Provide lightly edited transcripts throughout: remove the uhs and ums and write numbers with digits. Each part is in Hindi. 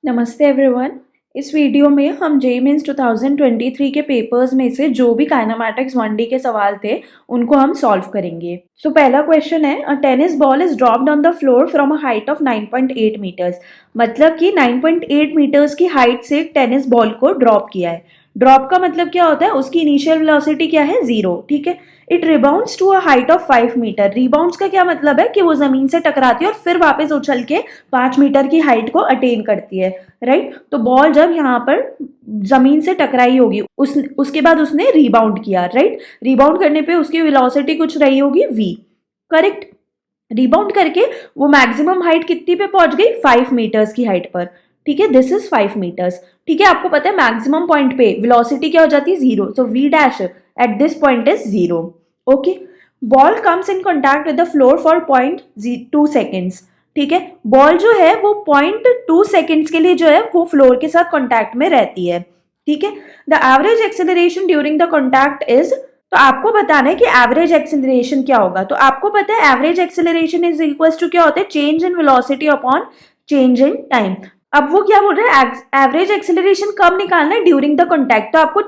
नमस्ते एवरीवन। इस वीडियो में हम जेईई मेंस 2023 के पेपर्स में से जो भी काइनेमैटिक्स 1D के सवाल थे उनको हम सॉल्व करेंगे। पहला क्वेश्चन है, a tennis ball is dropped on the floor from a height of 9.8 metres. मतलब कि 9.8 मीटर्स की हाइट से टेनिस बॉल को ड्रॉप किया है। ड्रॉप का मतलब क्या होता है, उसकी इनिशियल वेलोसिटी क्या है, 0। ठीक है। It rebounds to a height of 5 metre. Rebounds का क्या मतलब है कि वो जमीन से टकराती है और फिर वापस उछल के 5 मीटर की हाइट को अटेन करती है। राइट। तो बॉल जब यहाँ पर जमीन से टकराई होगी उसके बाद उसने रिबाउंड किया। राइट। रिबाउंड करने पे उसकी वेलोसिटी कुछ रही होगी v। करेक्ट। रिबाउंड करके वो मैक्सिमम हाइट कितनी पे पहुंच गई, 5 मीटर्स की हाइट पर। ठीक है, दिस इज 5 मीटर्स। ठीक है, आपको पता है मैक्सिमम पॉइंट पे वेलोसिटी क्या हो जाती है, 0। तो v dash at this point is 0। Okay. Ball comes in contact with the floor for 0.2 seconds. ठीक है, बॉल जो है वो 0.2 सेकेंड्स के लिए जो है वो फ्लोर के साथ कॉन्टैक्ट में रहती है। ठीक है। The average acceleration during the contact is, तो आपको बताना है कि एवरेज एक्सेलरेशन क्या होगा। तो आपको पता है average acceleration is equal to क्या होता है, change in velocity upon change in time. अब वो क्या बोल रहा है, एवरेज एक्सेलरेशन कब निकालना है, ड्यूरिंग द कॉन्टैक्ट। तो आपको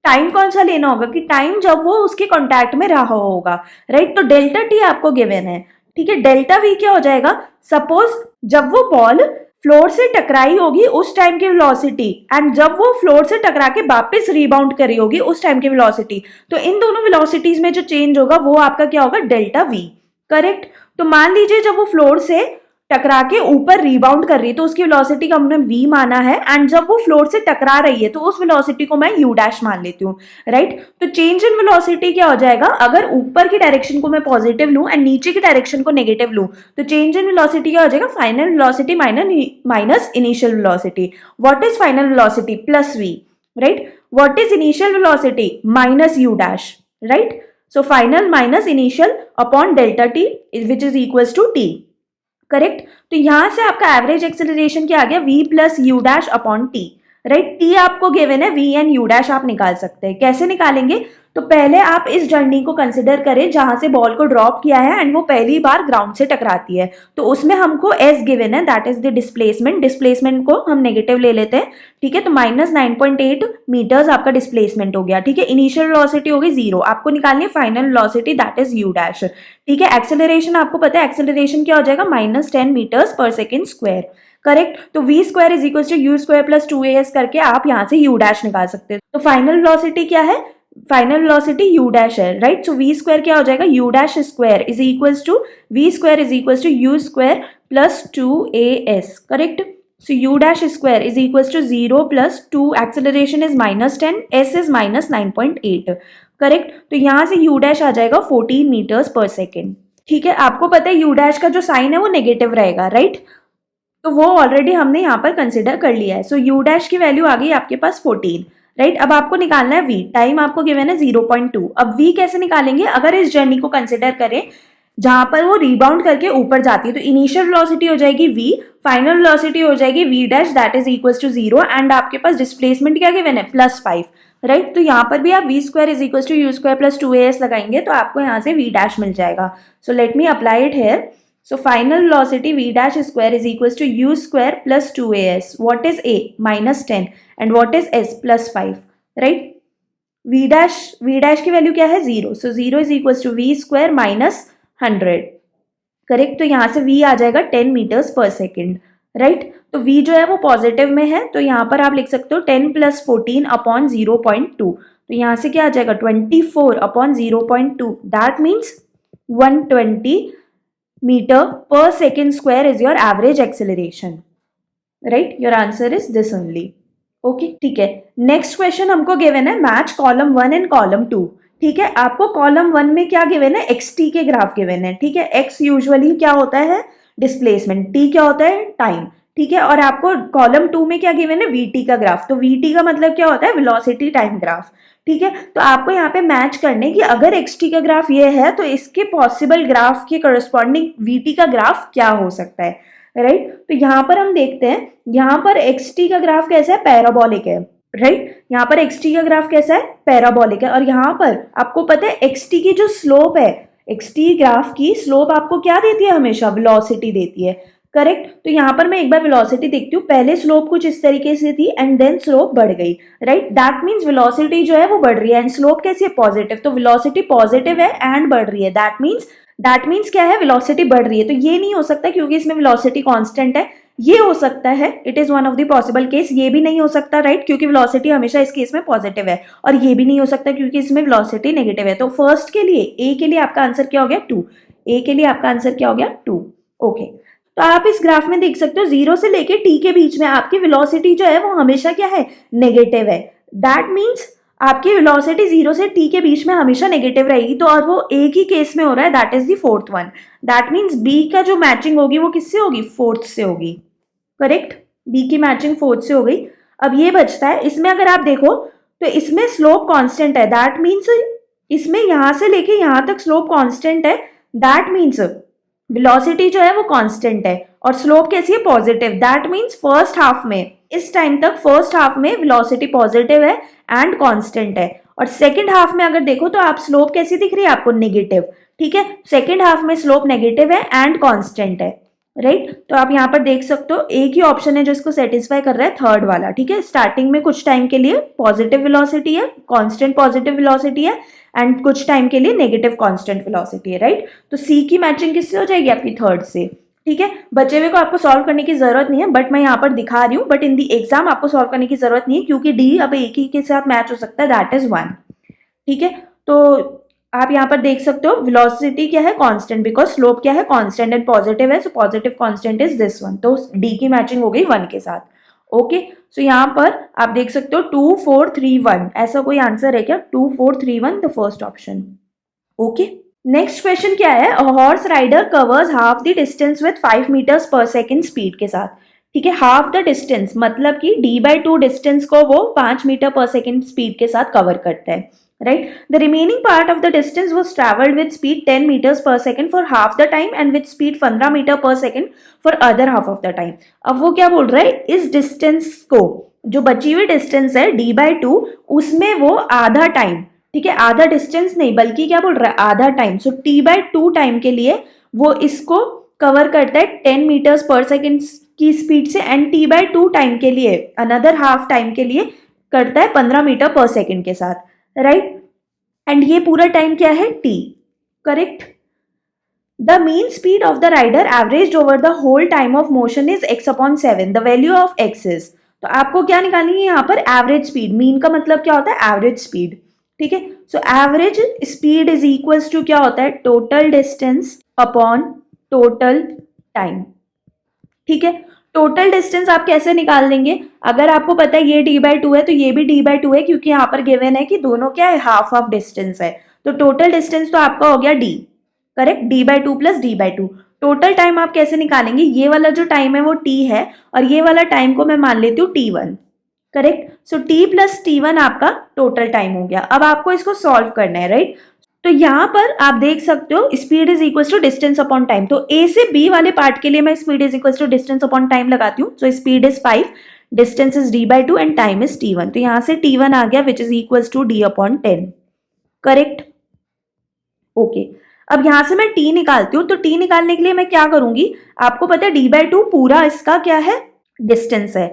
टाइम कौन सा लेना होगा कि टाइम जब वो उसके कॉन्टैक्ट में रहा होगा। राइट। तो डेल्टा टी आपको गिवन है। ठीक है, डेल्टा वी क्या हो जाएगा, सपोज जब वो बॉल फ्लोर से टकराई होगी उस टाइम की वेलोसिटी एंड जब वो फ्लोर से टकरा के वापस रिबाउंड करी होगी उस टाइम की वेलोसिटी, तो इन दोनों वेलोसिटीज में जो चेंज होगा वो आपका क्या होगा, डेल्टा वी। करेक्ट। तो मान लीजिए जब वो फ्लोर से टकरा के ऊपर रिबाउंड कर रही है तो उसकी वेलोसिटी का हमने v माना है एंड जब वो फ्लोर से टकरा रही है तो उस वेलोसिटी को मैं u डैश मान लेती हूँ। राइट। तो चेंज इन वेलोसिटी क्या हो जाएगा, अगर ऊपर की डायरेक्शन को मैं पॉजिटिव लूं एंड नीचे की डायरेक्शन को नेगेटिव लूं तो चेंज इन वेलोसिटी क्या हो जाएगा, final velocity minus initial velocity. What is final velocity, plus v। Right. What is initial velocity, minus u dash. Right. So final minus initial upon delta t which is equals to t। Correct. तो यहां से आपका एवरेज एक्सेलरेशन क्या आ गया, v plus you dash upon T. Right. T आपको गिवन है, v एंड यू डैश आप निकाल सकते हैं। कैसे निकालेंगे, तो पहले आप इस जर्नी को कंसिडर करें जहां से बॉल को ड्रॉप किया है एंड वो पहली बार ग्राउंड से टकराती है। तो उसमें हमको s गिवन है, that is the displacement. Displacement को हम नेगेटिव ले लेते हैं। ठीक है। तो माइनस 9.8 मीटर्स आपका डिस्प्लेसमेंट हो गया। ठीक है। इनिशियल वेलोसिटी हो गई 0। आपको निकालनी है final velocity, that is you dash. ठीक है। एक्सेलरेशन आपको पता है, एक्सेलरेशन क्या हो जाएगा, -10 मीटर्स पर सेकेंड स्क्वायर। करेक्ट। तो v square is equal to u square plus 2as करके आप यहाँ से u डैश निकाल सकते हैं। तो फाइनल वेलोसिटी क्या है, फाइनल वेलोसिटी u डैश है। राइट। सो v स्क्वायर क्या हो जाएगा, u dash square is equals to v square is equals to u square plus 2as। Correct. So u dash square is equals to 0 plus 2, acceleration is -10, s is -9.8। करेक्ट। तो यहां से u डैश आ जाएगा 14 मीटर्स पर सेकेंड। ठीक है। आपको पता है u डैश का जो साइन है वो नेगेटिव रहेगा। राइट। तो वो ऑलरेडी हमने यहाँ पर कंसिडर कर लिया है। सो u डैश की वैल्यू आ गई आपके पास 14। राइट। अब आपको निकालना है v। टाइम आपको गिवन है 0.2। अब v कैसे निकालेंगे, अगर इस जर्नी को कंसिडर करें जहां पर वो रिबाउंड करके ऊपर जाती है तो इनिशियल वेलोसिटी हो जाएगी v, फाइनल वेलोसिटी हो जाएगी v dash that is equals to 0 and आपके पास डिस्प्लेसमेंट क्या गिवन है, +5। राइट। तो यहाँ पर भी आप v square is equals to u square plus 2as लगाएंगे तो आपको यहाँ से v डैश मिल जाएगा। So let me apply it here. So final velocity v dash square is equals to u square plus 2as. What is a? -10. And what is s? +5. Right? v dash की वैल्यू क्या है, 0. So 0 is equals to v square minus 100. Correct. तो यहाँ से v आ जाएगा 10 मीटर्स पर सेकेंड। राइट। तो v जो है वो पॉजिटिव में है तो यहाँ पर आप लिख सकते हो 10 प्लस 14 अपॉन 0.2। तो यहाँ से क्या आ जाएगा, 24 upon 0.2, that means 120 meter per second square is your average acceleration. Right? Your answer is this only. Okay, ठीक है। नेक्स्ट क्वेश्चन हमको गिवन है, मैच कॉलम 1 एंड कॉलम 2। ठीक है। आपको कॉलम 1 में क्या गिवन है, xt के ग्राफ गिवन है। ठीक है। x यूजुअली क्या होता है, डिस्प्लेसमेंट, t क्या होता है, टाइम। ठीक है। और आपको कॉलम 2 में क्या गिवन है, vt का ग्राफ। तो vt का मतलब क्या होता है, वेलोसिटी टाइम ग्राफ। ठीक है। तो आपको यहाँ पे मैच करने की, अगर xt का ग्राफ ये है तो इसके पॉसिबल ग्राफ के करस्पॉन्डिंग vt का ग्राफ क्या हो सकता है। राइट। तो यहाँ पर हम देखते हैं, यहाँ पर xt का ग्राफ कैसा है, पैराबोलिक है। राइट। यहाँ पर xt का ग्राफ कैसा है, पैराबोलिक है। और यहाँ पर आपको पता है xt की जो स्लोप है, xt ग्राफ की स्लोप आपको क्या देती है, हमेशा वेलोसिटी देती है। करेक्ट। तो यहाँ पर मैं एक बार वेलोसिटी देखती हूँ, पहले स्लोप कुछ इस तरीके से थी एंड देन स्लोप बढ़ गई, राइट। दैट मीन्स वेलोसिटी जो है वो बढ़ रही है एंड स्लोप कैसी है, पॉजिटिव। तो वेलोसिटी पॉजिटिव है एंड बढ़ रही है, दैट मीन्स क्या है, वेलोसिटी बढ़ रही है। तो ये नहीं हो सकता क्योंकि इसमें वेलोसिटी कांस्टेंट है। ये हो सकता है, it is one of the possible case. ये भी नहीं हो सकता, राइट, क्योंकि वेलोसिटी हमेशा इस केस में पॉजिटिव है। और ये भी नहीं हो सकता क्योंकि इसमें वेलोसिटी नेगेटिव है। तो फर्स्ट के लिए, ए के लिए आपका आंसर क्या हो गया, 2। ए के लिए आपका आंसर क्या हो गया, 2। ओके। तो आप इस ग्राफ में देख सकते हो 0 से लेके टी के बीच में आपकी वेलोसिटी जो है वो हमेशा क्या है, नेगेटिव है। दैट मीन्स आपकी वेलोसिटी 0 से टी के बीच में हमेशा नेगेटिव रहेगी। तो और वो एक ही केस में हो रहा है, that is the fourth one. That means B का जो मैचिंग होगी वो किससे होगी, फोर्थ से होगी, करेक्ट। बी की मैचिंग फोर्थ से हो गई। अब ये बचता है, इसमें अगर आप देखो तो इसमें स्लोप कांस्टेंट है, दैट मीन्स इसमें यहां से लेके यहां तक स्लोप कांस्टेंट है। दैट मीन्स वेलोसिटी जो है वो कांस्टेंट है और स्लोप कैसी है, positive. That means first half में, इस टाइम तक फर्स्ट हाफ में वेलोसिटी पॉजिटिव है एंड कांस्टेंट है। और सेकंड हाफ में अगर देखो तो आप स्लोप कैसी दिख रही है आपको, नेगेटिव, ठीक है। सेकंड हाफ में स्लोप नेगेटिव है एंड कांस्टेंट है, राइट। तो आप यहाँ पर देख सकते हो एक ही ऑप्शन है जो इसको सेटिस्फाई कर रहा है, थर्ड वाला, ठीक है। स्टार्टिंग में कुछ टाइम के लिए पॉजिटिव वेलोसिटी है, कांस्टेंट पॉजिटिव वेलोसिटी है एंड कुछ टाइम के लिए नेगेटिव कांस्टेंट वेलोसिटी है, राइट। तो सी की मैचिंग किससे हो जाएगी, आपकी थर्ड से, ठीक है। बचे हुए को आपको सॉल्व करने की जरूरत नहीं है, बट मैं यहाँ पर दिखा रही हूँ, बट इन दी एग्जाम आपको सॉल्व करने की जरूरत नहीं है क्योंकि डी अब एक ही के साथ मैच हो सकता है, दैट इज 1, ठीक है। तो आप यहाँ पर देख सकते हो वेलोसिटी क्या है, कांस्टेंट, बिकॉज स्लोप क्या है, कांस्टेंट एंड पॉजिटिव है, so positive constant is this one. तो डी की मैचिंग हो गई 1 के साथ। ओके, सो यहाँ पर आप देख सकते हो 2 4 3 1, ऐसा कोई आंसर है क्या, 2 4 3 1 the first option. Okay, next question क्या है, horse rider covers half the distance with 5 metres पर सेकेंड स्पीड के साथ, ठीक है। हाफ द डिस्टेंस मतलब कि d/2 डिस्टेंस को वो 5 मीटर पर सेकेंड स्पीड के साथ कवर करता है, right. The remaining part of the distance was traveled with speed 10 meters per second for half the time and with speed 15 meter per second for other half of the time. अब वो क्या बोल रहा है, इस डिस्टेंस को, जो बची हुई डिस्टेंस है d/2, उसमें वो आधा टाइम, ठीक है, आधा डिस्टेंस नहीं बल्कि क्या बोल रहा है, आधा टाइम। सो t/2 टाइम के लिए वो इसको कवर करता है 10 मीटर्स पर सेकेंड की स्पीड से एंड t/2 टाइम के लिए, अनदर हाफ टाइम के लिए करता है 15 मीटर पर सेकेंड के साथ, राइट। एंड ये पूरा टाइम क्या है, t, correct. The mean speed of the rider average over the whole time of motion is x/7, the value of x is, तो आपको क्या निकालनी है यहाँ पर, एवरेज स्पीड। मीन का मतलब क्या होता है, एवरेज स्पीड, ठीक है। So average speed is equals to क्या होता है, total distance upon total time, ठीक है। टोटल डिस्टेंस आप कैसे निकाल लेंगे, अगर आपको पता है ये d/2 है तो ये भी d/2 है क्योंकि यहाँ पर गिवन है कि दोनों क्या है, हाफ ऑफ डिस्टेंस है। तो टोटल डिस्टेंस तो आपका हो गया d, correct, d/2 plus d/2। Total time आप कैसे निकालेंगे, ये वाला जो टाइम है वो t है और ये वाला टाइम को मैं मान लेती हूँ t1, करेक्ट। सो t प्लस t1 आपका टोटल टाइम हो गया। अब आपको इसको सॉल्व करना है, राइट। तो यहाँ पर आप देख सकते हो speed is equal to distance upon time. तो ए से बी वाले पार्ट के लिए मैं speed is equal to distance upon time लगाती हूँ। So speed is 5, distance is d/2 and time is t1। तो यहाँ से t1 आ गया which is equal to d/10, correct. Okay, अब यहाँ से मैं t निकालती हूँ। तो t निकालने के लिए मैं क्या करूंगी, आपको पता है d/2 पूरा इसका क्या है, डिस्टेंस है,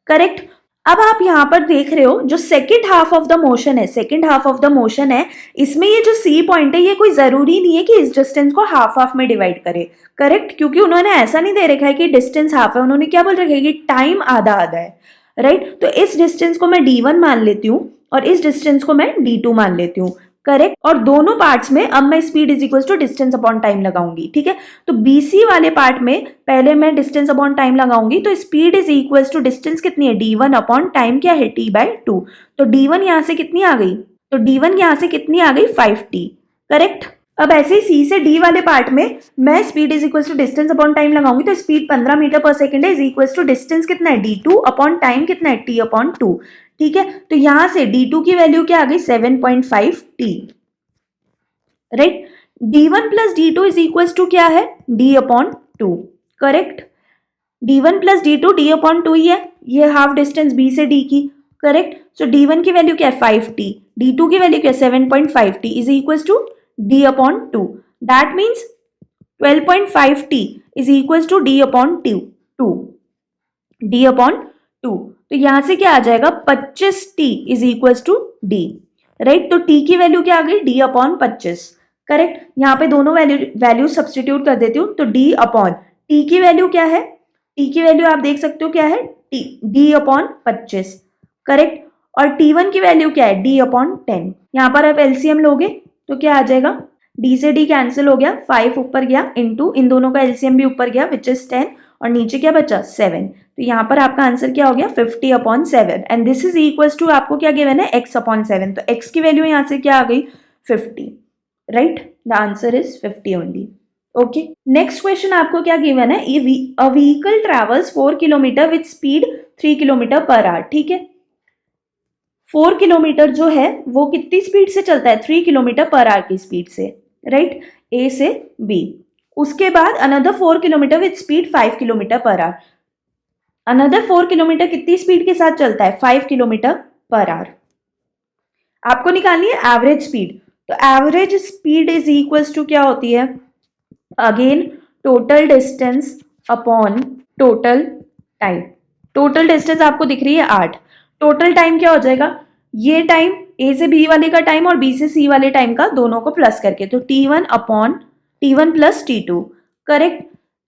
करेक्ट। अब आप यहाँ पर देख रहे हो जो second half of the motion है, second half of the motion है, इसमें ये जो सी पॉइंट है ये कोई जरूरी नहीं है कि इस डिस्टेंस को हाफ हाफ में डिवाइड करे, करेक्ट, क्योंकि उन्होंने ऐसा नहीं दे रखा है कि डिस्टेंस हाफ है, उन्होंने क्या बोल रखा है कि टाइम आधा आधा है, राइट। तो इस डिस्टेंस को मैं d1 मान लेती हूँ और इस डिस्टेंस को मैं d2 मान लेती हूँ, करेक्ट। और दोनों पार्ट्स में अब मैं speed is equal to distance upon time लगाऊंगी, ठीक है। तो बीसी वाले पार्ट में पहले मैं डिस्टेंस अपॉन टाइम लगाऊंगी। तो speed is equal to distance कितनी है, d1 अपॉन टाइम क्या है, t/2। तो d1 यहां से कितनी आ गई, तो d1 यहां से कितनी आ गई, 5t, करेक्ट। अब ऐसे ही सी से डी वाले पार्ट में मैं speed is equal to distance upon time लगाऊंगी। तो स्पीड 15 मीटर पर सेकेंड है, इज इक्वल टू डिस्टेंस कितना है, d2 अपॉन टाइम कितना है, t/2, ठीक है। तो यहां से d2 की वैल्यू क्या आ गई, 7.5t, right. d1 plus d2 is equal to क्या है, d/2, correct. d1 plus d2 d/2 ही है, ये हाफ डिस्टेंस b से d की, करेक्ट। सो d1 की वैल्यू क्या है, 5t, d2 की वैल्यू क्या है, 7.5t is equal to d/2। That means 12.5t is equal to d upon 2, d upon 2। तो यहां से क्या आ जाएगा, 25t is equal to d, right. तो t की वैल्यू क्या आ गई, d अपॉन 25, करेक्ट। यहाँ पे दोनों वैल्यू सब्सटीट्यूट कर देती हूँ, तो d अपॉन t की वैल्यू क्या है, t की वैल्यू आप देख सकते हो क्या है, d अपॉन 25, करेक्ट। और t1 की वैल्यू क्या है, d अपॉन 10। यहाँ पर आप एलसीएम लोगे तो क्या आ जाएगा, d से d कैंसिल हो गया, 5 ऊपर गया इंटू इन दोनों का एलसीएम भी ऊपर गया विच इज 10, और नीचे क्या बचा 7। तो यहाँ पर आपका आंसर क्या हो गया 50 upon 7, and this is equal to आपको क्या गिवन है x अपॉन 7। तो x की वैल्यू यहाँ से क्या आ गई 50, right. The answer is 50 only. Okay, next question आपको क्या गिवन है, a vehicle travels 4 kilometre with speed 3 kilometre per hour, ठीक है। 4 किलोमीटर जो है वो कितनी स्पीड से चलता है, 3 किलोमीटर पर आवर की स्पीड से, राइट, ए से बी। उसके बाद another 4 kilometre with speed 5 kilometre per hour. Another 4 kilometre कितनी स्पीड के साथ चलता है, 5 किलोमीटर पर आवर। आपको निकालनी है एवरेज स्पीड। तो average speed is equals to क्या होती है, again total distance upon total time. Total distance आपको दिख रही है 8, टोटल टाइम क्या हो जाएगा, ये टाइम ए से बी वाले का टाइम और बी से सी वाले टाइम का दोनों को प्लस करके, तो T1 upon T1 plus T2, correct.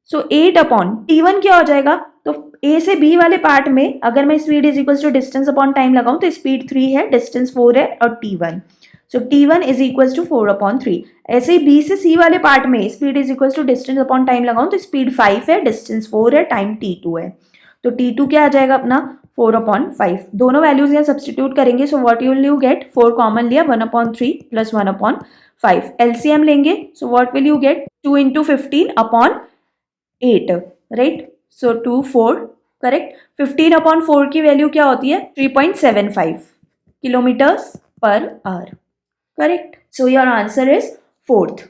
So 8 upon T1 क्या हो जाएगा, तो ए से बी वाले पार्ट में अगर मैं speed is equal to distance upon time लगाऊं तो स्पीड 3 है, डिस्टेंस 4 है, और T1, so T1 is equal to 4 upon 3। ऐसे ही बी से सी वाले पार्ट में speed is equal to distance upon time लगाऊं तो स्पीड 5 है, डिस्टेंस 4 है, टाइम T2 है। तो T2 क्या आ जाएगा अपना 4 अपॉन 5। दोनों वैल्यूज यहाँ सब्सटीट्यूट करेंगे, सो what will you gate, 4 common लिया, 1 अपॉन 3 प्लस 1 अपॉन 5। एलसीएम लेंगे, so what will you get, 2 into 15 upon 8, right. So 2 4, correct. 15 upon 4 की वैल्यू क्या होती है 3.75 किलोमीटर्स पर hour, correct. So your answer is 4th।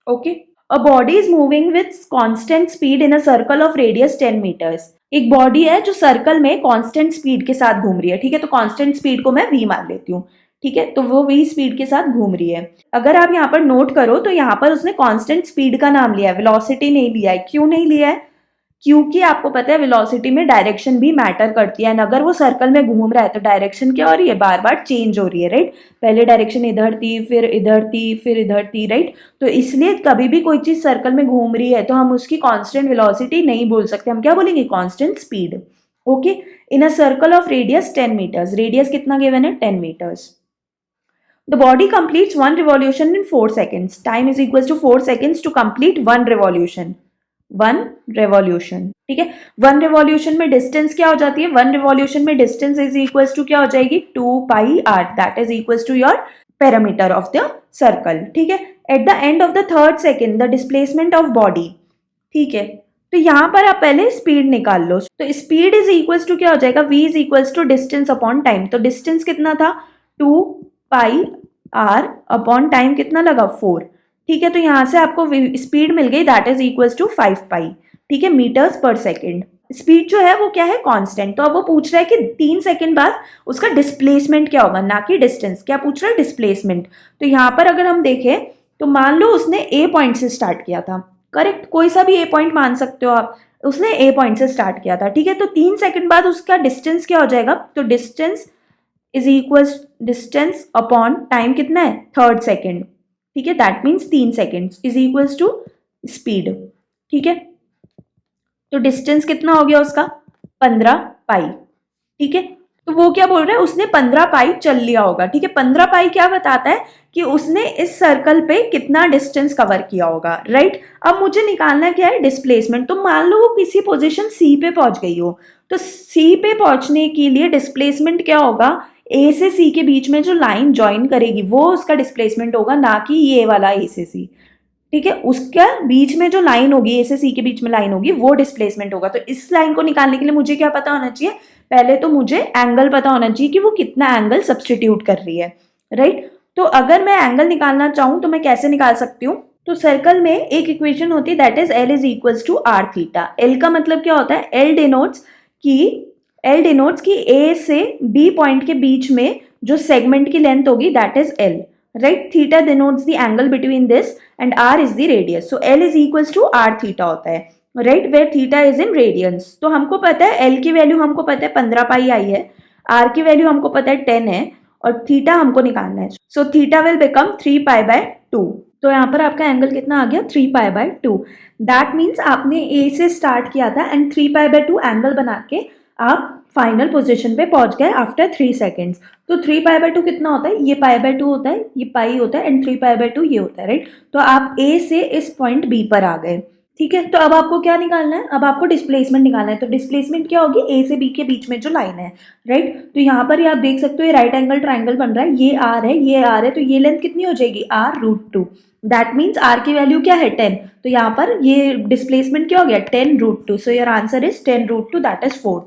Okay, a body is moving with constant speed in a circle of radius 10 metres. एक बॉडी है जो सर्कल में कांस्टेंट स्पीड के साथ घूम रही है, ठीक है। तो कांस्टेंट स्पीड को मैं v मान लेती हूँ, ठीक है। तो वो v स्पीड के साथ घूम रही है। अगर आप यहाँ पर नोट करो तो यहाँ पर उसने कांस्टेंट स्पीड का नाम लिया है, वेलोसिटी नहीं लिया है। क्यों नहीं लिया है, क्योंकि आपको पता है वेलोसिटी में डायरेक्शन भी मैटर करती है, एंड अगर वो सर्कल में घूम रहा है तो डायरेक्शन क्या हो रही है, बार बार चेंज हो रही है, राइट। पहले डायरेक्शन इधर थी, फिर इधर थी, फिर इधर थी, राइट। तो इसलिए कभी भी कोई चीज सर्कल में घूम रही है तो हम उसकी कांस्टेंट वेलोसिटी नहीं बोल सकते, हम क्या बोलेंगे, constant speed. Okay, in a circle of radius 10 metres, radius कितना गिवन है 10 metres. The body completes one revolution in 4 seconds. Time is equals to 4 seconds to complete one revolution. One revolution, ठीक है। वन रेवोल्यूशन में डिस्टेंस क्या हो जाती है, वन रेवोल्यूशन में डिस्टेंस इज इक्वल्स टू क्या हो जाएगी 2 pi r, that is equals to your perimeter of the circle, ठीक है। At the end of the third second the displacement of body, ठीक है। तो यहाँ पर आप पहले स्पीड निकाल लो, तो स्पीड इज इक्वल्स टू क्या हो जाएगा, v is equals to distance upon time. तो डिस्टेंस कितना था 2 पाई r अपॉन टाइम कितना लगा 4, ठीक है। तो यहां से आपको स्पीड मिल गई, दैट इज इक्वल्स टू 5 पाई, ठीक है, मीटर्स पर सेकेंड। स्पीड जो है वो क्या है कांस्टेंट। तो अब वो पूछ रहा है कि 3 सेकेंड बाद उसका डिस्प्लेसमेंट क्या होगा, ना कि डिस्टेंस। क्या पूछ रहा है, डिस्प्लेसमेंट। तो यहाँ पर अगर हम देखें तो मान लो उसने ए पॉइंट से स्टार्ट किया था, करेक्ट, कोई सा भी ए पॉइंट मान सकते हो आप, उसने ए पॉइंट से स्टार्ट किया था, ठीक है। तो 3 सेकेंड बाद उसका डिस्टेंस क्या हो जाएगा, तो distance is equals distance upon time कितना है थर्ड सेकेंड, ठीक है। That means 3 seconds is equals to speed, ठीक है। तो डिस्टेंस कितना हो गया उसका 15 पाई, ठीक है। तो वो क्या बोल रहा है, उसने 15 पाई चल लिया होगा, ठीक है। 15 पाई क्या बताता है कि उसने इस सर्कल पे कितना डिस्टेंस कवर किया होगा, राइट। अब मुझे निकालना क्या है, डिस्प्लेसमेंट। तो मान लो वो किसी पोजीशन सी पे पहुंच गई हो, तो सी पे पहुंचने के लिए डिस्प्लेसमेंट क्या होगा, ए से सी के बीच में जो लाइन ज्वाइन करेगी वो उसका डिस्प्लेसमेंट होगा, ना कि ये वाला ए से सी, ठीक है। उसका बीच में जो लाइन होगी, ए से सी के बीच में लाइन होगी, वो डिस्प्लेसमेंट होगा। तो इस लाइन को निकालने के लिए मुझे क्या पता होना चाहिए, पहले तो मुझे एंगल पता होना चाहिए कि वो कितना एंगल सब्सटीट्यूट कर रही है, राइट। तो अगर मैं एंगल निकालना चाहूं तो मैं कैसे निकाल सकती हूँ, तो सर्कल में एक इक्वेशन होती है, that is L is equals to R theta. L का मतलब क्या होता है, एल डिनोट्स की ए से बी पॉइंट के बीच में जो सेगमेंट की लेंथ होगी, that is L. Right. Theta denotes the angle between this and R is the radius. So L is equals to R theta होता है, right, where theta is in radians. तो हमको पता है एल की वैल्यू हमको पता है 15 पाई आई है, आर की वैल्यू हमको पता है 10 है और थीटा हमको निकालना है. So theta will become 3 pi by 2. तो यहाँ पर आपका एंगल कितना आ गया 3 पाई बाय 2. दैट मीन्स आपने ए से स्टार्ट किया था एंड 3 पाई बाय 2 एंगल बना के आप फाइनल पोजीशन पे पहुंच गए आफ्टर 3 सेकेंड्स. तो 3 पाई बाय 2 कितना होता है, ये पाई बाय 2 होता है, ये पाई होता है एंड 3 पाई बाय 2 ये होता है, राइट. तो आप ए से इस पॉइंट बी पर आ गए. ठीक है, तो अब आपको क्या निकालना है, अब आपको डिस्प्लेसमेंट निकालना है. तो डिस्प्लेसमेंट क्या होगी, ए से बी के बीच में जो लाइन है, राइट. तो यहाँ पर ये आप देख सकते हो ये राइट एंगल ट्राइंगल बन रहा है, ये आर है, ये आर है, तो ये लेंथ कितनी हो जाएगी r√2. दैट मीन्स आर की वैल्यू क्या है 10. तो यहाँ पर ये डिस्प्लेसमेंट क्या हो गया 10√2. सो your answer is 10√2, that is 4.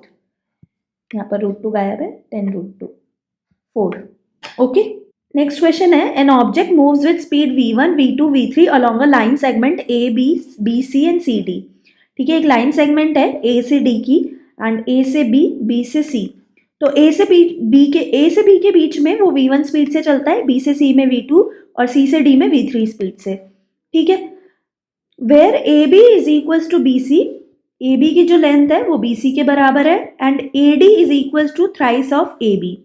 यहाँ पर √2 गायब है, 10√2 4. ओके, नेक्स्ट क्वेश्चन है an object moves with speed v1 v2 v3 along a line segment a b b c and c d. ठीक है, एक लाइन सेगमेंट है a से d की एंड a से b b से c. तो a से b के बीच में वो v1 स्पीड से चलता है, b से c में v2 और c से d में v3 स्पीड से. ठीक है, where A B is equals to B C, A B की जो लेंथ है वो बी सी के बराबर है and A D is equals to thrice of A B.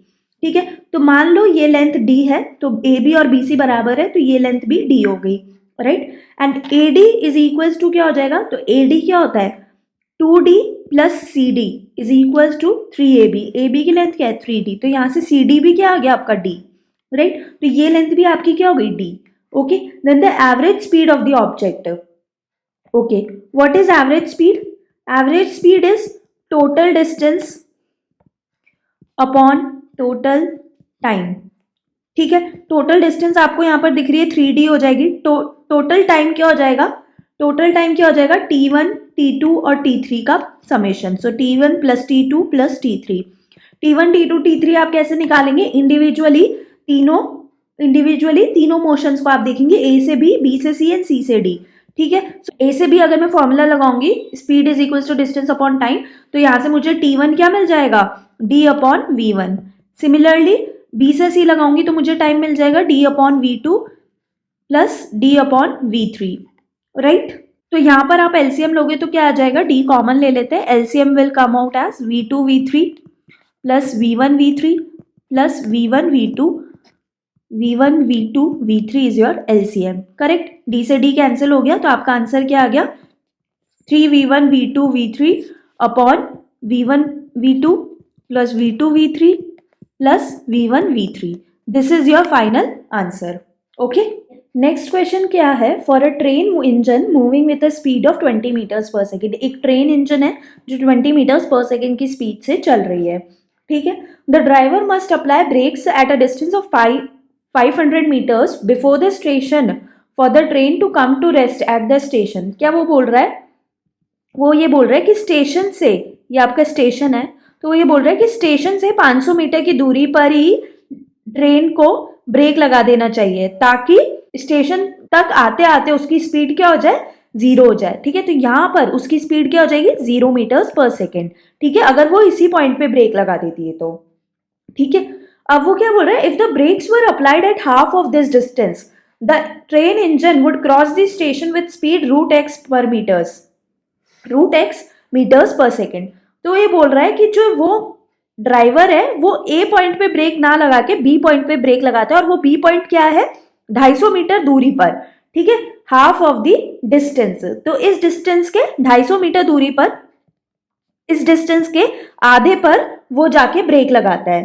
ठीक है, तो मान लो ये लेंथ d है, तो ए बी और बी सी बराबर है, तो ये लेंथ भी d हो गई, right. And A D is equals to क्या हो जाएगा, तो ए डी क्या होता है 2d plus C D is equals to 3ab. A B की लेंथ क्या है 3d, तो यहाँ से सी डी भी क्या आ गया आपका d, राइट. तो ये लेंथ भी आपकी क्या हो गई d. Okay, then the average speed of the object. Okay, what is average speed? Average speed is total distance upon total time. ठीक है, टोटल डिस्टेंस आपको यहाँ पर दिख रही है 3d हो जाएगी. टोटल टाइम क्या हो जाएगा, टोटल टाइम क्या हो जाएगा t1 t2 और t3 का समेशन. सो t1 plus t2 plus t3. t1 t2 t3 आप कैसे निकालेंगे, इंडिविजुअली तीनों मोशंस को आप देखेंगे, a से b से c एंड c से d. ठीक है, ए से बी अगर मैं फॉर्मूला लगाऊंगी speed is equals to distance upon time, तो यहाँ से मुझे t1 क्या मिल जाएगा d upon v1. Similarly B से सी लगाऊंगी तो मुझे टाइम मिल जाएगा d upon v2 plus d upon v3, right. तो यहाँ पर आप एलसीएम लोगे तो क्या आ जाएगा, d कॉमन ले लेते हैं, LCM will come out as v2 v3 plus v1 v3 plus v1 v2 v3 is your LCM, correct. d से d कैंसिल हो गया तो आपका आंसर क्या आ गया 3v1 v2 v3 upon v1 v2 plus v2 v3 plus v1 v3. This is your final answer. Okay, next question क्या है, for a train engine moving with a speed of 20 meters पर सेकेंड. एक ट्रेन इंजन है जो 20 मीटर्स पर सेकेंड की स्पीड से चल रही है. ठीक है, the driver must apply brakes at a distance of 500 meters before the station for the train to come to rest at the station. क्या वो बोल रहा है, वो ये बोल रहा है कि स्टेशन से, ये आपका स्टेशन है, तो वो ये बोल रहा है कि स्टेशन से 500 मीटर की दूरी पर ही ट्रेन को ब्रेक लगा देना चाहिए ताकि स्टेशन तक आते आते उसकी स्पीड क्या हो जाए 0 हो जाए. ठीक है, तो यहाँ पर उसकी स्पीड क्या हो जाएगी 0 मीटर्स पर सेकेंड. ठीक है, अगर वो इसी पॉइंट पे ब्रेक लगा देती है तो. ठीक है, अब वो क्या बोल रहा है, if the brakes were applied at half of this distance the train engine would cross the station with speed √x meters पर सेकेंड. तो ये बोल रहा है कि जो वो ड्राइवर है वो ए पॉइंट पे ब्रेक ना लगा के बी पॉइंट पे ब्रेक लगाता है, और वो बी पॉइंट क्या है 250 मीटर दूरी पर. ठीक है, हाफ ऑफ द डिस्टेंस, तो इस डिस्टेंस के 250 मीटर दूरी पर, इस डिस्टेंस के आधे पर वो जाके ब्रेक लगाता है.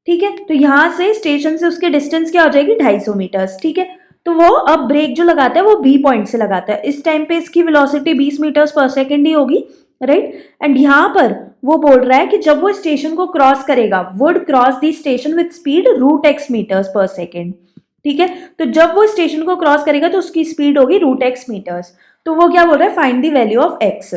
ठीक है, तो यहाँ से स्टेशन से उसके डिस्टेंस क्या हो जाएगी 250 मीटर्स. ठीक है, तो वो अब ब्रेक जो लगाता है वो बी पॉइंट से लगाता है. इस टाइम पे इसकी वेलोसिटी 20 मीटर्स पर सेकेंड ही होगी, राइट. एंड यहाँ पर वो बोल रहा है कि जब वो स्टेशन को क्रॉस करेगा would cross the station with speed √x meters पर सेकेंड. ठीक है, तो जब वो स्टेशन को क्रॉस करेगा तो उसकी स्पीड होगी √x मीटर्स. तो वो क्या बोल रहा है, find the value of x.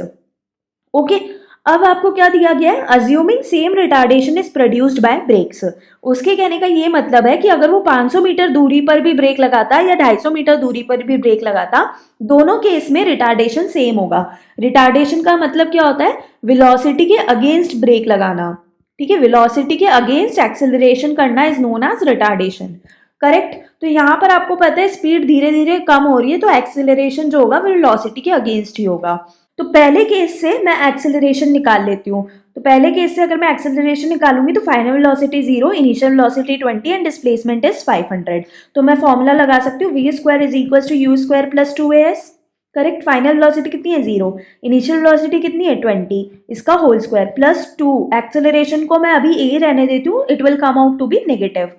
Okay, अब आपको क्या दिया गया है, assuming same retardation is produced by brakes. उसके कहने का ये मतलब है कि अगर वो 500 मीटर दूरी पर भी ब्रेक लगाता या 250 मीटर दूरी पर भी ब्रेक लगाता, दोनों केस में रिटार्डेशन सेम होगा. रिटार्डेशन का मतलब क्या होता है, वेलोसिटी के अगेंस्ट ब्रेक लगाना. ठीक है, वेलोसिटी के अगेंस्ट एक्सेलरेशन करना is known as retardation. Correct. तो यहाँ पर आपको पता है स्पीड धीरे धीरे कम हो रही है, तो एक्सेलरेशन जो होगा वो वेलोसिटी के अगेंस्ट ही होगा। तो पहले केस से मैं एक्सेलरेशन निकाल लेती हूँ। तो पहले केस से अगर मैं एक्सेलरेशन निकालूंगी तो final velocity 0, initial velocity 20 and displacement is 500। तो मैं फॉर्मूला लगा सकती हूँ v² is equal to u² plus 2as। Correct. Final velocity कितनी है 0, इनिशियल वेलोसिटी कितनी है 20, इसका होल स्क्वायर प्लस 2। एक्सेलरेशन को मैं अभी a रहने देती हूँ, it will come out to be negative.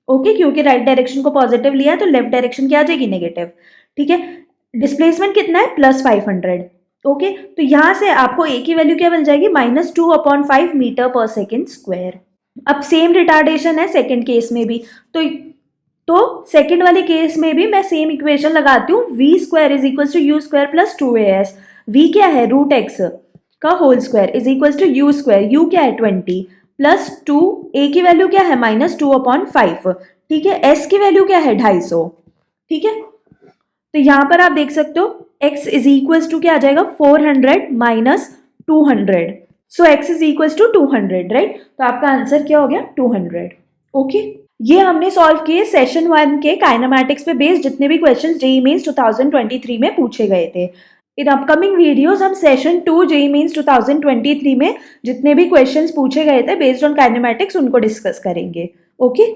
Okay, क्योंकि राइट डायरेक्शन को पॉजिटिव लिया है तो लेफ्ट डायरेक्शन क्या आ जाएगी नेगेटिव। ठीक है। डिस्प्लेसमेंट कितना है प्लस 500। ओके, तो यहां से आपको ए की वैल्यू क्या मिल जाएगी -2/5 मीटर पर सेकेंड स्क्वायर। अब सेम रिटार्डेशन है सेकेंड केस में भी। तो सेकेंड वाले केस में भी मैं सेम इक्वेशन लगाती हूँ, v² is equal to u² plus 2as। v क्या है √x का whole square is equal to u², u क्या है 20 प्लस 2, a की वैल्यू क्या है -2/5। ठीक है। s की वैल्यू क्या है 250। ठीक है। तो यहां पर आप देख सकते हो x इज इक्वल टू क्या आ जाएगा 400 minus 200। So x is equal to 200, right. तो आपका आंसर क्या हो गया 200। ओके, ये हमने सॉल्व किए सेशन 1 के काइनेमैटिक्स पे बेस्ड जितने भी क्वेश्चंस जेईई मेंस 2023 में पूछे गए थे। इन अपकमिंग वीडियोस हम सेशन 2 जेईई मेंस 2023 में जितने भी क्वेश्चंस पूछे गए थे बेस्ड ऑन काइनेमैटिक्स उनको डिस्कस करेंगे। ओके।